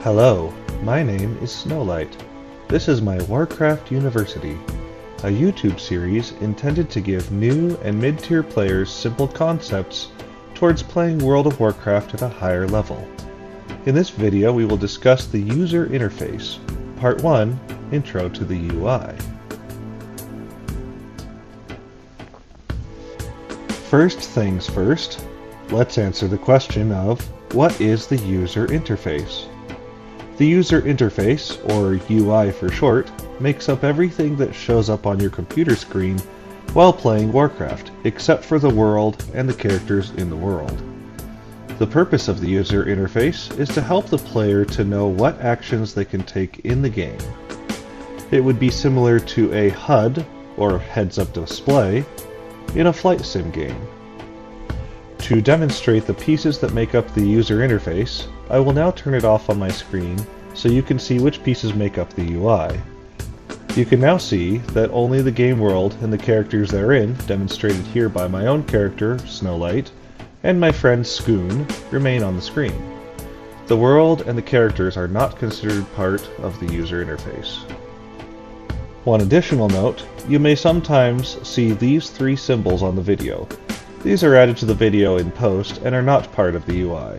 Hello, my name is Snowlight. This is my Warcraft University, a YouTube series intended to give new and mid-tier players simple concepts towards playing World of Warcraft at a higher level. In this video we will discuss the user interface, Part 1, Intro to the UI. First things first, let's answer the question of what is the user interface? The user interface, or UI for short, makes up everything that shows up on your computer screen while playing Warcraft, except for the world and the characters in the world. The purpose of the user interface is to help the player to know what actions they can take in the game. It would be similar to a HUD, or heads-up display, in a flight sim game. To demonstrate the pieces that make up the user interface, I will now turn it off on my screen so you can see which pieces make up the UI. You can now see that only the game world and the characters therein, demonstrated here by my own character, Snowlight, and my friend Scoon, remain on the screen. The world and the characters are not considered part of the user interface. One additional note, you may sometimes see these three symbols on the video. These are added to the video in post and are not part of the UI.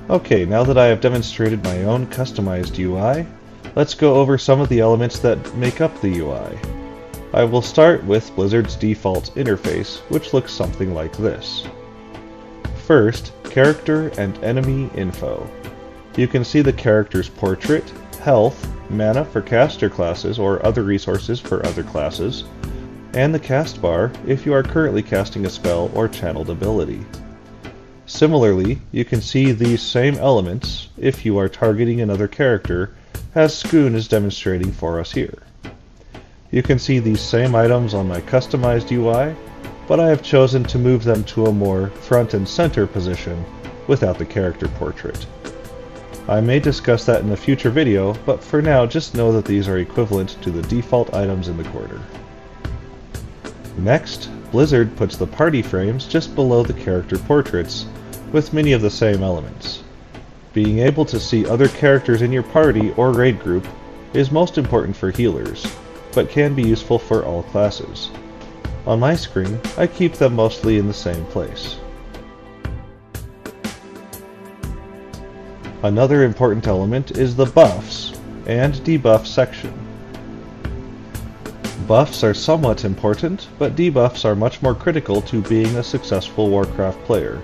Okay, now that I have demonstrated my own customized UI, let's go over some of the elements that make up the UI. I will start with Blizzard's default interface, which looks something like this. First, character and enemy info. You can see the character's portrait, health, mana for caster classes or other resources for other classes, and the cast bar if you are currently casting a spell or channeled ability. Similarly, you can see these same elements if you are targeting another character, as Scoon is demonstrating for us here. You can see these same items on my customized UI, but I have chosen to move them to a more front and center position without the character portrait. I may discuss that in a future video, but for now just know that these are equivalent to the default items in the corner. Next, Blizzard puts the party frames just below the character portraits, with many of the same elements. Being able to see other characters in your party or raid group is most important for healers, but can be useful for all classes. On my screen, I keep them mostly in the same place. Another important element is the buffs and debuff section. Buffs are somewhat important, but debuffs are much more critical to being a successful Warcraft player.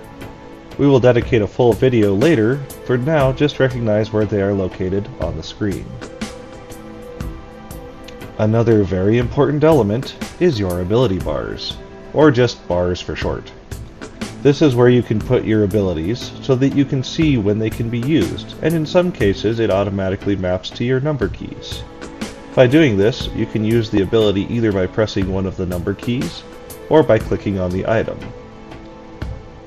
We will dedicate a full video later. For now, just recognize where they are located on the screen. Another very important element is your ability bars, or just bars for short. This is where you can put your abilities so that you can see when they can be used, and in some cases it automatically maps to your number keys. By doing this, you can use the ability either by pressing one of the number keys, or by clicking on the item.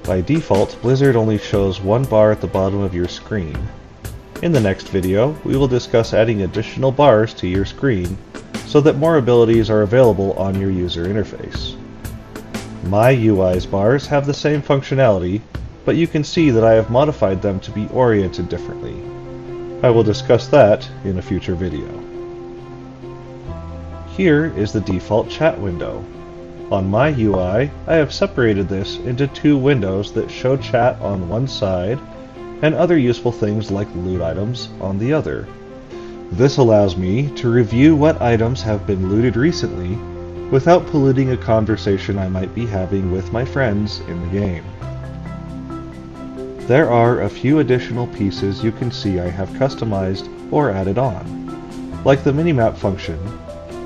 By default, Blizzard only shows one bar at the bottom of your screen. In the next video, we will discuss adding additional bars to your screen, so that more abilities are available on your user interface. My UI's bars have the same functionality, but you can see that I have modified them to be oriented differently. I will discuss that in a future video. Here is the default chat window. On my UI, I have separated this into two windows that show chat on one side and other useful things like loot items on the other. This allows me to review what items have been looted recently without polluting a conversation I might be having with my friends in the game. There are a few additional pieces you can see I have customized or added on, like the minimap function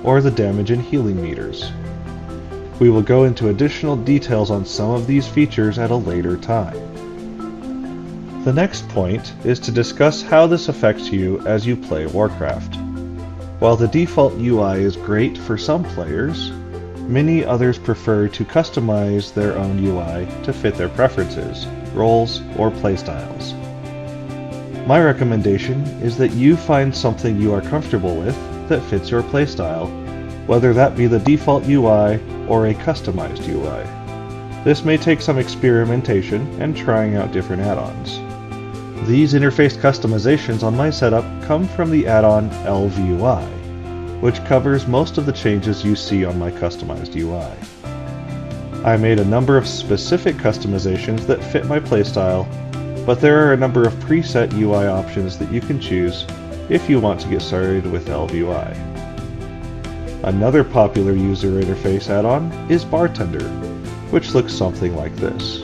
or the damage and healing meters. We will go into additional details on some of these features at a later time. The next point is to discuss how this affects you as you play Warcraft. While the default UI is great for some players, many others prefer to customize their own UI to fit their preferences, roles, or playstyles. My recommendation is that you find something you are comfortable with that fits your playstyle, whether that be the default UI or a customized UI. This may take some experimentation and trying out different add-ons. These interface customizations on my setup come from the add-on SWU02, which covers most of the changes you see on my customized UI. I made a number of specific customizations that fit my playstyle, but there are a number of preset UI options that you can choose if you want to get started with SWU02. Another popular user interface add-on is Bartender, which looks something like this.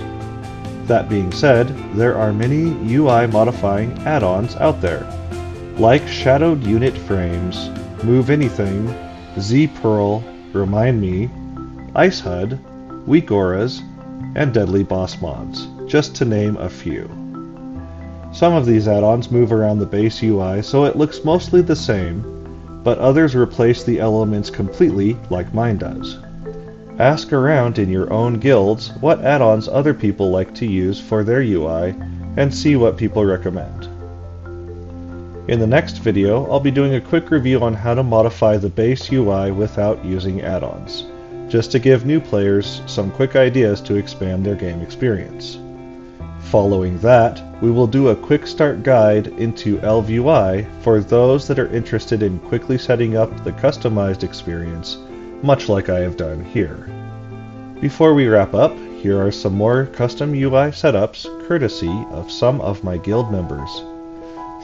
That being said, there are many UI modifying add-ons out there, like Shadowed Unit Frames, Move Anything, Z-Pearl, Remind Me, Ice HUD, Weak Auras, and Deadly Boss mods, just to name a few. Some of these add-ons move around the base UI so it looks mostly the same, but others replace the elements completely like mine does. Ask around in your own guilds what add-ons other people like to use for their UI and see what people recommend. In the next video, I'll be doing a quick review on how to modify the base UI without using add-ons, just to give new players some quick ideas to expand their game experience. Following that, we will do a quick start guide into SWU02 for those that are interested in quickly setting up the customized experience, much like I have done here. Before we wrap up, here are some more custom UI setups courtesy of some of my guild members.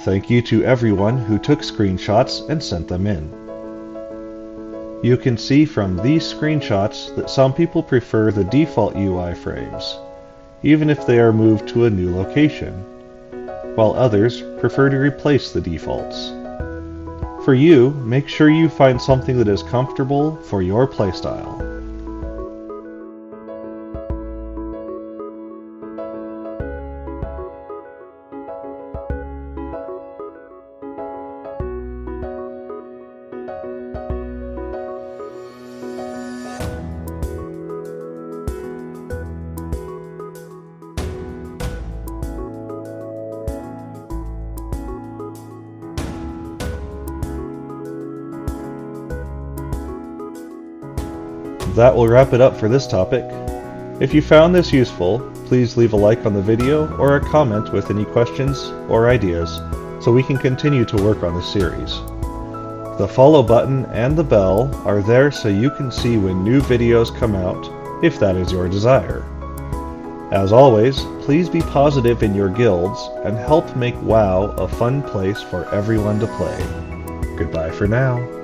Thank you to everyone who took screenshots and sent them in. You can see from these screenshots that some people prefer the default UI frames, even if they are moved to a new location, while others prefer to replace the defaults. For you, make sure you find something that is comfortable for your playstyle. That will wrap it up for this topic. If you found this useful, please leave a like on the video or a comment with any questions or ideas so we can continue to work on this series. The follow button and the bell are there so you can see when new videos come out, if that is your desire. As always, please be positive in your guilds and help make WoW a fun place for everyone to play. Goodbye for now.